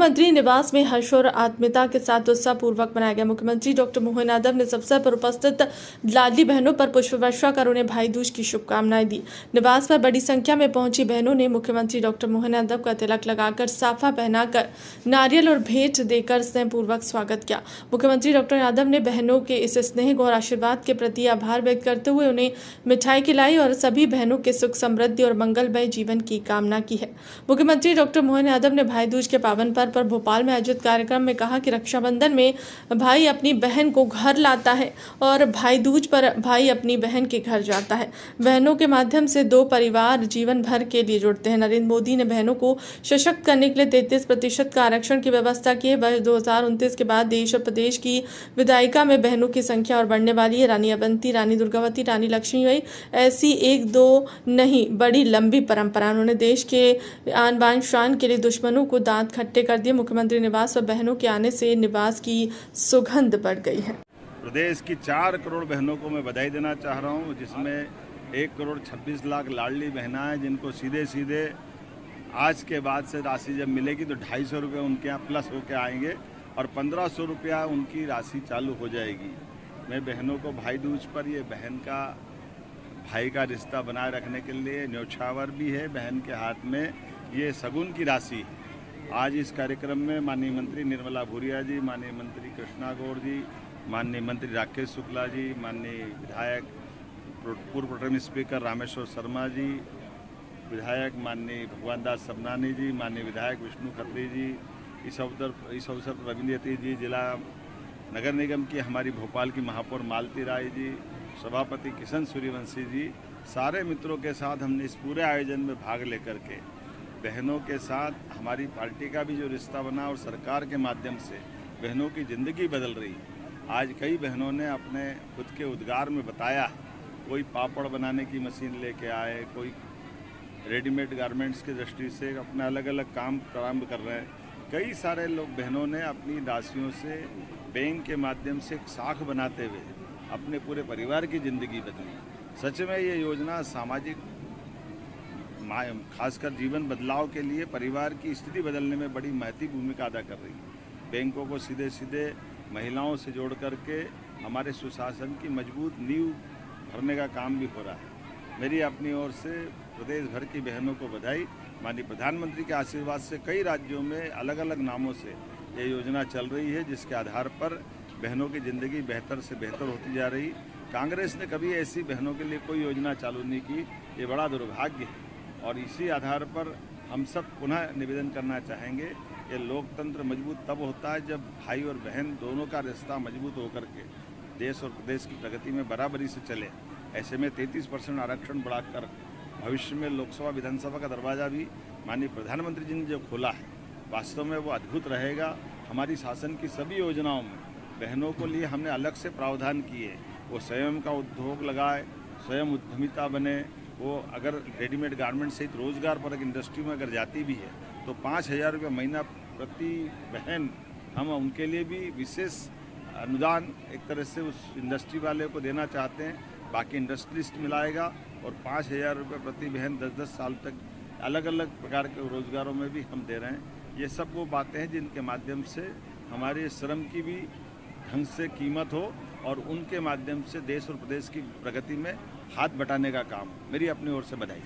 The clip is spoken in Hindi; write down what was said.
मुख्यमंत्री निवास में हर्ष और आत्मीयता के साथ उत्साहपूर्वक मनाया गया। मुख्यमंत्री डॉक्टर मोहन यादव ने इस अवसर पर उपस्थित लाडली बहनों पर पुष्प वर्षा कर उन्हें भाई दूज की शुभकामनाएं दी। निवास पर बड़ी संख्या में पहुंची बहनों ने मुख्यमंत्री डॉक्टर मोहन यादव का तिलक लगाकर, साफा पहनाकर, नारियल और भेंट देकर स्नेहपूर्वक स्वागत किया। मुख्यमंत्री डॉक्टर यादव ने बहनों के इस स्नेह और आशीर्वाद के प्रति आभार व्यक्त करते हुए उन्हें मिठाई खिलाई और सभी बहनों के सुख समृद्धि और मंगलमय जीवन की कामना की है। मुख्यमंत्री डॉक्टर मोहन यादव ने भाई दूज के पावन पर्व पर भोपाल में आयोजित कार्यक्रम में कहा कि रक्षाबंधन में भाई अपनी बहन को घर लाता है और भाई दूज पर भाई अपनी बहन के घर जाता है। बहनों के माध्यम से दो परिवार जीवन भर के लिए जुड़ते हैं। नरेंद्र मोदी ने बहनों को सशक्त करने के लिए 33% का आरक्षण की व्यवस्था की है। वर्ष 2029 के बाद देश और प्रदेश की विधायिका में बहनों की संख्या और बढ़ने वाली है। रानी अवंती, रानी दुर्गावती, रानी लक्ष्मीबाई ऐसी एक दो नहीं, बड़ी लंबी परंपरा। उन्होंने देश के आन बान शान के लिए दुश्मनों को दांत खट्टे कर दिए। मुख्यमंत्री निवास और बहनों के आने से निवास की सुगंध बढ़ गई है। प्रदेश की 4 करोड़ बहनों को मैं बधाई देना चाह रहा हूं, जिसमें 1 करोड़ 26 लाख लाडली बहनाएं, जिनको सीधे सीधे आज के बाद से राशि जब मिलेगी तो 250 रुपये उनके यहाँ प्लस होकर आएंगे और 1500 रुपया उनकी राशि चालू हो जाएगी। मैं बहनों को भाई दूज पर ये बहन का भाई का रिश्ता बनाए रखने के लिए न्योछावर भी है। बहन के हाथ में ये शगुन की राशि है। आज इस कार्यक्रम में माननीय मंत्री निर्मला भूरिया जी, माननीय मंत्री कृष्णा गौड़ जी, माननीय मंत्री राकेश शुक्ला जी, माननीय विधायक पूर्व प्रोटेम स्पीकर रामेश्वर शर्मा जी, विधायक माननीय भगवान दास सबनानी जी, माननीय विधायक विष्णु खत्री जी, इस अवसर पर रविंद्र यतीश जी, जिला नगर निगम की हमारी भोपाल की महापौर मालती राय जी, सभापति किशन सूर्यवंशी जी, सारे मित्रों के साथ हमने इस पूरे आयोजन में भाग लेकर के बहनों के साथ हमारी पार्टी का भी जो रिश्ता बना और सरकार के माध्यम से बहनों की ज़िंदगी बदल रही है। आज कई बहनों ने अपने खुद के उद्गार में बताया, कोई पापड़ बनाने की मशीन लेके आए, कोई रेडीमेड गारमेंट्स की दृष्टि से अपने अलग अलग काम प्रारंभ कर रहे हैं। कई सारे लोग बहनों ने अपनी राशियों से बैंक के माध्यम से एक साख बनाते हुए अपने पूरे परिवार की ज़िंदगी बदली। सच में ये योजना सामाजिक खासकर जीवन बदलाव के लिए परिवार की स्थिति बदलने में बड़ी महत्वपूर्ण भूमिका अदा कर रही है। बैंकों को सीधे सीधे महिलाओं से जोड़ करके हमारे सुशासन की मजबूत नींव भरने का काम भी हो रहा है। मेरी अपनी ओर से प्रदेश भर की बहनों को बधाई। माननीय प्रधानमंत्री के आशीर्वाद से कई राज्यों में अलग अलग नामों से ये योजना चल रही है, जिसके आधार पर बहनों की ज़िंदगी बेहतर से बेहतर होती जा रही। कांग्रेस ने कभी ऐसी बहनों के लिए कोई योजना चालू नहीं की, ये बड़ा दुर्भाग्य है। और इसी आधार पर हम सब पुनः निवेदन करना चाहेंगे कि लोकतंत्र मजबूत तब होता है जब भाई और बहन दोनों का रिश्ता मजबूत होकर के देश और प्रदेश की प्रगति में बराबरी से चले। ऐसे में 33% आरक्षण बढ़ाकर भविष्य में लोकसभा विधानसभा का दरवाज़ा भी माननीय प्रधानमंत्री जी ने जो खोला है, वास्तव में वो अद्भुत रहेगा। हमारी शासन की सभी योजनाओं में बहनों को लिए हमने अलग से प्रावधान किए। वो स्वयं का उद्योग लगाए, स्वयं उद्यमिता बने। वो अगर रेडीमेड गारमेंट सहित रोजगार पर इंडस्ट्री में अगर जाती भी है तो 5000 रुपये महीना प्रति बहन हम उनके लिए भी विशेष अनुदान एक तरह से उस इंडस्ट्री वाले को देना चाहते हैं। बाकी इंडस्ट्रियलिस्ट मिलाएगा और 5000 रुपये प्रति बहन 10-10 साल तक अलग अलग प्रकार के रोजगारों में भी हम दे रहे हैं। ये सब वो बातें हैं जिनके माध्यम से हमारे श्रम की भी ढंग से कीमत हो और उनके माध्यम से देश और प्रदेश की प्रगति में हाथ बटाने का काम। मेरी अपनी ओर से बधाई।